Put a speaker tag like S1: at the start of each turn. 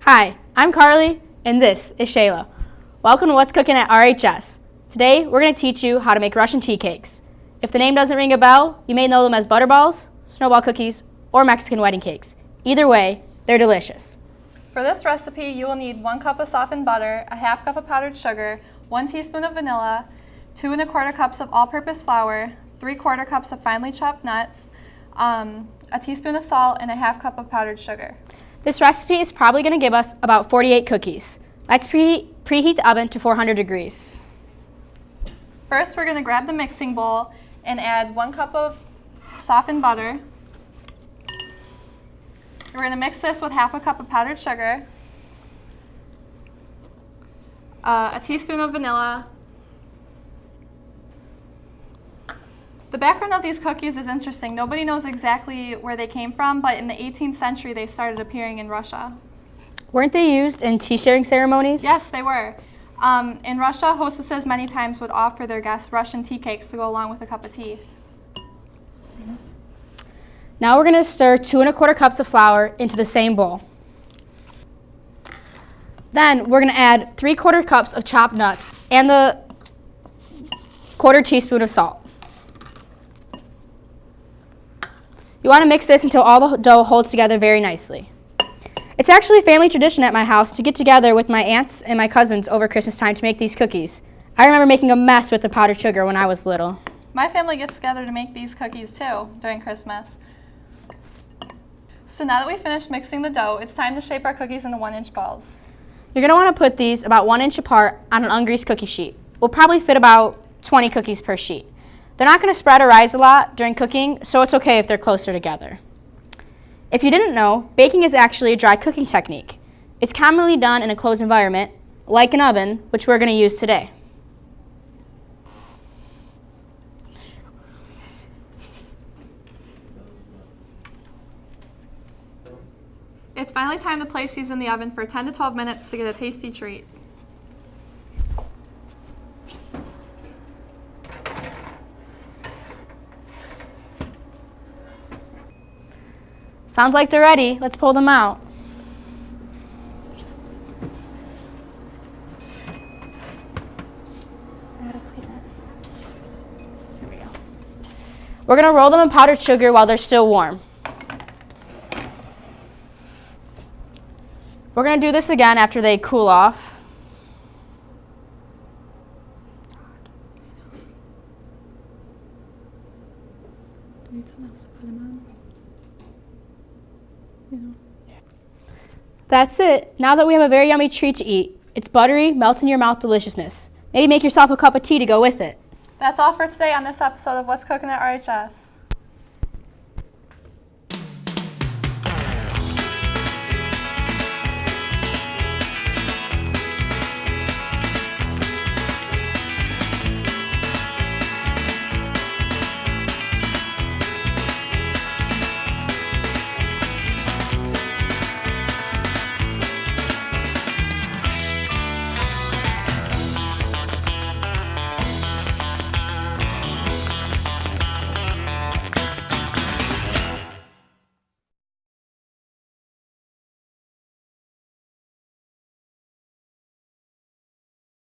S1: Hi, I'm Carley, and this is Shayla. Welcome to What's Cooking at RHS. Today, we're going to teach you how to make Russian tea cakes. If the name doesn't ring a bell, you may know them as butterballs, snowball cookies, or Mexican wedding cakes. Either way, they're delicious.
S2: For this recipe, you will need 1 cup of softened butter, a half cup of powdered sugar, 1 teaspoon of vanilla, 2 1/4 cups of all-purpose flour, 3/4 cups of finely chopped nuts, a teaspoon of salt, and a half cup of powdered sugar.
S1: This recipe is probably going to give us about 48 cookies. Let's preheat the oven to 400 degrees.
S2: First, we're going to grab the mixing bowl and add 1 cup of softened butter. We're going to mix this with half a cup of powdered sugar, a teaspoon of vanilla. The background of these cookies is interesting. Nobody knows exactly where they came from, but in the 18th century they started appearing in Russia.
S1: Weren't they used in tea-sharing ceremonies?
S2: Yes, they were. In Russia, hostesses many times would offer their guests Russian tea cakes to go along with a cup of tea.
S1: Now we're going to stir 2 1/4 cups of flour into the same bowl. Then we're going to add 3/4 cups of chopped nuts and the 1/4 teaspoon of salt. You want to mix this until all the dough holds together very nicely. It's actually a family tradition at my house to get together with my aunts and my cousins over Christmas time to make these cookies. I remember making a mess with the powdered sugar when I was little.
S2: My family gets together to make these cookies too during Christmas. So now that we've finished mixing the dough, it's time to shape our cookies into 1-inch balls.
S1: You're going to want to put these about 1 inch apart on an ungreased cookie sheet. We'll probably fit about 20 cookies per sheet. They're not going to spread or rise a lot during cooking, so it's okay if they're closer together. If you didn't know, baking is actually a dry cooking technique. It's commonly done in a closed environment, like an oven, which we're going to use today.
S2: It's finally time to place these in the oven for 10 to 12 minutes to get a tasty treat.
S1: Sounds like they're ready. Let's pull them out. There we go. We're going to roll them in powdered sugar while they're still warm. We're going to do this again after they cool off.
S2: Do you need something else to put them on?
S1: That's it. Now that we have a very yummy treat to eat, it's buttery, melts in your mouth deliciousness. Maybe make yourself a cup of tea to go with it.
S2: That's all for today on this episode of What's Cooking at RHS.